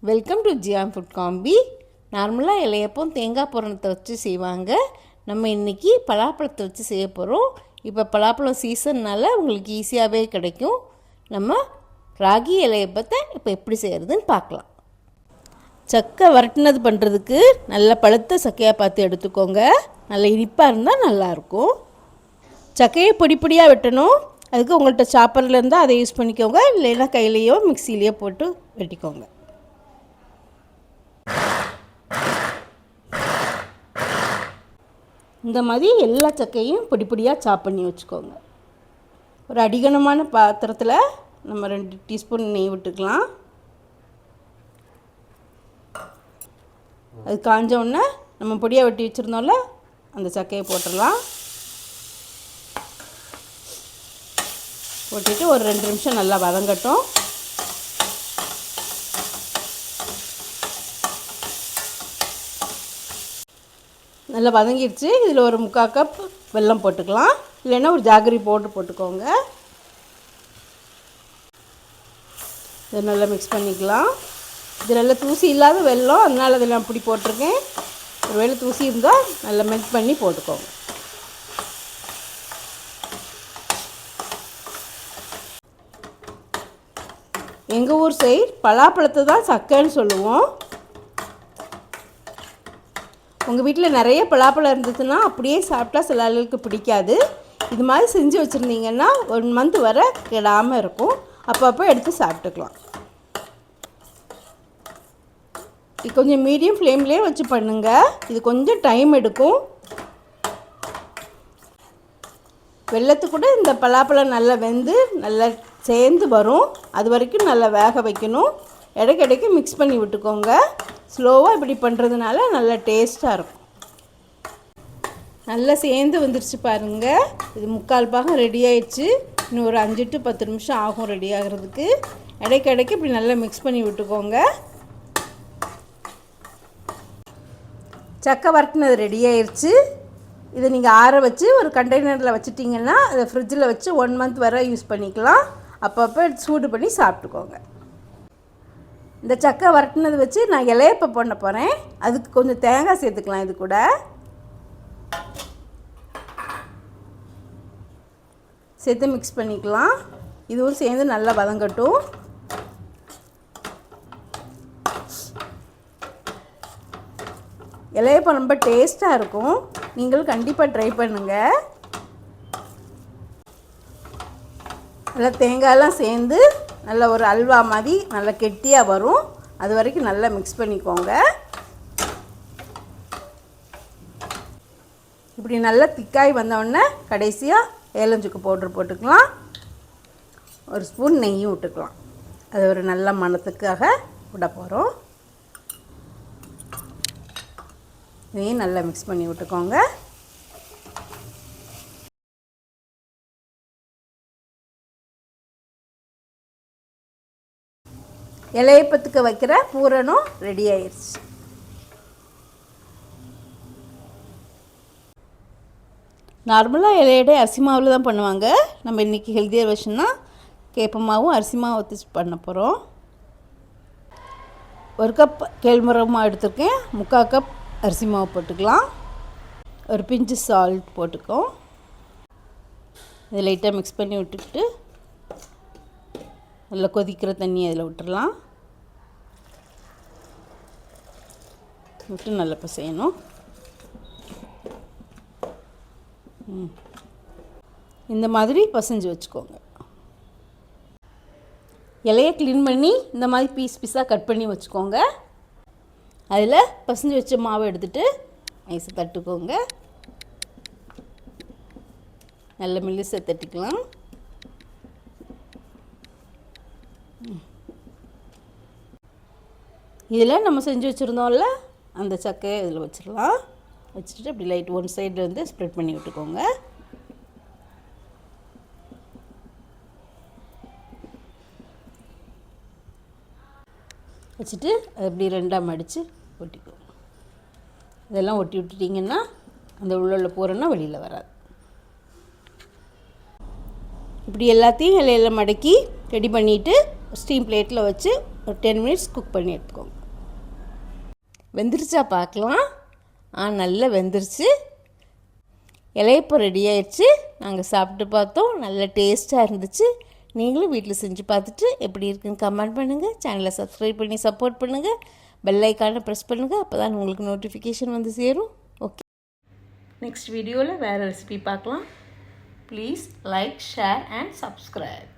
Welcome to ஜியாம் food காம்பி. நார்மலாக இலையப்பம் தேங்காய் பூரணத்தை வச்சு செய்வாங்க. நம்ம இன்றைக்கி பலாப்பழத்தை வச்சு செய்ய போகிறோம். இப்போ பலாப்பழம் சீசன்னால் உங்களுக்கு ஈஸியாகவே கிடைக்கும். நம்ம ராகி இலையப்பத்தை இப்போ எப்படி செய்கிறதுன்னு பார்க்கலாம். சக்கை வரட்டினது பண்ணுறதுக்கு நல்ல பழுத்த சக்கையாக பார்த்து எடுத்துக்கோங்க. நல்ல இனிப்பாக இருந்தால் நல்லாயிருக்கும். சக்கையை பொடி பொடியாக வெட்டணும். அதுக்கு உங்கள்கிட்ட சாப்பரில் இருந்தால் அதை யூஸ் பண்ணிக்கோங்க, இல்லைன்னா கையிலையோ மிக்சிலேயோ போட்டு வெட்டிக்கோங்க. இந்த மாதிரி எல்லா சக்கையும் பொடி பொடியாக சாப் பண்ணி வச்சுக்கோங்க. ஒரு அடிகனமான பாத்திரத்தில் நம்ம 2 டீஸ்பூன் நெய் விட்டுக்கலாம். அது காஞ்ச உடனே நம்ம பொடியாக வெட்டி வச்சுருந்தோம்ல அந்த சக்கையை போட்டுடலாம். போட்டுட்டு ஒரு 2 நிமிஷம் நல்லா வதங்கட்டும். நல்லா வதங்கிடுச்சு. இதில் ஒரு 3/4 கப் வெல்லம் போட்டுக்கலாம், இல்லைன்னா ஒரு ஜாகரி போட்டுக்கோங்க. இதை நல்லா மிக்ஸ் பண்ணிக்கலாம். இது நல்லா தூசி இல்லாத வெல்லம், அதனால் அதில் நான் அப்படி போட்டிருக்கேன். ஒரு வேளை தூசி இருந்தால் நல்லா மெல்ட் பண்ணி போட்டுக்கோங்க. எங்கள் ஊர் சைடு பலாப்பழத்தை தான் சக்கைன்னு சொல்லுவோம். உங்கள் வீட்டில் நிறைய பலாப்பழம் இருந்ததுன்னா அப்படியே சாப்பிட்டா சில ஆளுகளுக்கு பிடிக்காது. இது மாதிரி செஞ்சு வச்சுருந்தீங்கன்னா 1 மந்த் வரை கெடாமல் இருக்கும். அப்பப்போ எடுத்து சாப்பிட்டுக்கலாம். இது கொஞ்சம் மீடியம் ஃப்ளேம்லேயே வச்சு பண்ணுங்கள். இது கொஞ்சம் டைம் எடுக்கும். வெல்லத்துக்கு கூட இந்த பலாப்பழம் நல்லா வெந்து நல்லா சேர்ந்து வரும். அது வரைக்கும் நல்லா வேக வைக்கணும். இடைக்கிடைக்கு மிக்ஸ் பண்ணி விட்டுக்கோங்க. ஸ்லோவாக இப்படி பண்ணுறதுனால நல்லா டேஸ்ட்டாக இருக்கும். நல்லா சேர்ந்து வந்துடுச்சு பாருங்கள். இது 3/4 பாகம் ரெடி ஆயிடுச்சு. இன்னும் ஒரு 5 to 10 நிமிஷம் ஆகும் ரெடி ஆகிறதுக்கு. இடைக்கிடைக்கு இப்படி நல்லா மிக்ஸ் பண்ணி விட்டுக்கோங்க. சக்கை வரட்டினது ரெடி ஆயிடுச்சு. இதை நீங்கள் ஆற வச்சு ஒரு கண்டெய்னரில் வச்சுட்டிங்கன்னா அதை ஃப்ரிட்ஜில் வச்சு 1 மந்த் வரை யூஸ் பண்ணிக்கலாம். அப்பப்போ சூடு பண்ணி சாப்பிட்டுக்கோங்க. இந்த சக்கை வரட்டினது வச்சு நான் இலையப்பம் பண்ண போகிறேன். அதுக்கு கொஞ்சம் தேங்காய் சேர்த்துக்கலாம். இது கூட சேர்த்து மிக்ஸ் பண்ணிக்கலாம். இதுவும் சேர்ந்து நல்லா வதங்கட்டும். இலையப்பம் ரொம்ப டேஸ்ட்டாக இருக்கும். நீங்களும் கண்டிப்பாக ட்ரை பண்ணுங்கள். நல்லா தேங்காயெல்லாம் சேர்ந்து நல்ல ஒரு அல்வா மாதிரி நல்லா கெட்டியாக வரும். அது வரைக்கும் நல்லா மிக்ஸ் பண்ணிக்கோங்க. இப்படி நல்லா திக்காய் வந்தோடனே கடைசியாக ஏலஞ்சுக்கு பவுட்ரு போட்டுக்கலாம். ஒரு ஸ்பூன் நெய்யும் விட்டுக்கலாம். அது ஒரு நல்ல மணத்துக்காக விட போகிறோம். இதையும் நல்லா மிக்ஸ் பண்ணி விட்டுக்கோங்க. இலையப்பத்துக்கு வைக்கிற பூரணம் ரெடி ஆயிடுச்சு. நார்மலாக இலையடை அரிசி மாவில் தான் பண்ணுவாங்க. நம்ம இன்றைக்கி ஹெல்த்தியர் வெர்ஷன்னா கேப்ப மாவும் அரிசி மாவு ஊற்றி பண்ண போகிறோம். 1 கப் கேழ்வரகு மாவு எடுத்துருக்கேன். 3/4 கப் அரிசி மாவு போட்டுக்கலாம். ஒரு பிஞ்சு சால்ட் போட்டுக்கோம். இதை லைட்டாக மிக்ஸ் பண்ணி விட்டுக்கிட்டு நல்லா கொதிக்கிற தண்ணி அதில் விட்டுடலாம். விட்டு நல்லா பிசையணும். இந்த மாதிரி பிசைஞ்சு வச்சுக்கோங்க. இலையை க்ளீன் பண்ணி இந்த மாதிரி பீஸாக கட் பண்ணி வச்சுக்கோங்க. அதில் பிசைஞ்சு வச்ச மாவை எடுத்துகிட்டு ஐஸை தட்டுக்கோங்க. நல்ல மெல்லிசாக தட்டிக்கலாம். இதில் நம்ம செஞ்சு வச்சுருந்தோம்ல அந்த சக்கையை இதில் வச்சிடலாம். வச்சுட்டு அப்படி லைட் 1 சைடில் வந்து ஸ்ப்ரெட் பண்ணி விட்டுக்கோங்க. வச்சுட்டு அது அப்படி 2ஆக மடித்து ஒட்டிக்கோங்க. இதெல்லாம் ஒட்டி விட்டுட்டிங்கன்னா அந்த உள்ள பூரணம் வெளியில் வராது. இப்படி எல்லாத்தையும் இலையில மடக்கி ரெடி பண்ணிவிட்டு ஸ்டீம் பிளேட்டில் வச்சு ஒரு 10 மினிட்ஸ் குக் பண்ணி எடுத்துக்கோங்க. வெந்துருச்சா பார்க்கலாம். நல்லா வெந்துருச்சு. இலையப்பம் ரெடி ஆயிடுச்சு. நாங்கள் சாப்பிட்டு பார்த்தோம், நல்ல டேஸ்ட்டாக இருந்துச்சு. நீங்களும் வீட்டில் செஞ்சு பார்த்துட்டு எப்படி இருக்குன்னு கமெண்ட் பண்ணுங்கள். சேனலை சப்ஸ்கிரைப் பண்ணி சப்போர்ட் பண்ணுங்கள். பெல் ஐக்கானை ப்ரெஸ் பண்ணுங்கள். அப்போ தான் உங்களுக்கு நோட்டிஃபிகேஷன் வந்து சேரும். ஓகே, நெக்ஸ்ட் வீடியோவில் வேறு ரெசிபி பார்க்கலாம். Please like, share and subscribe.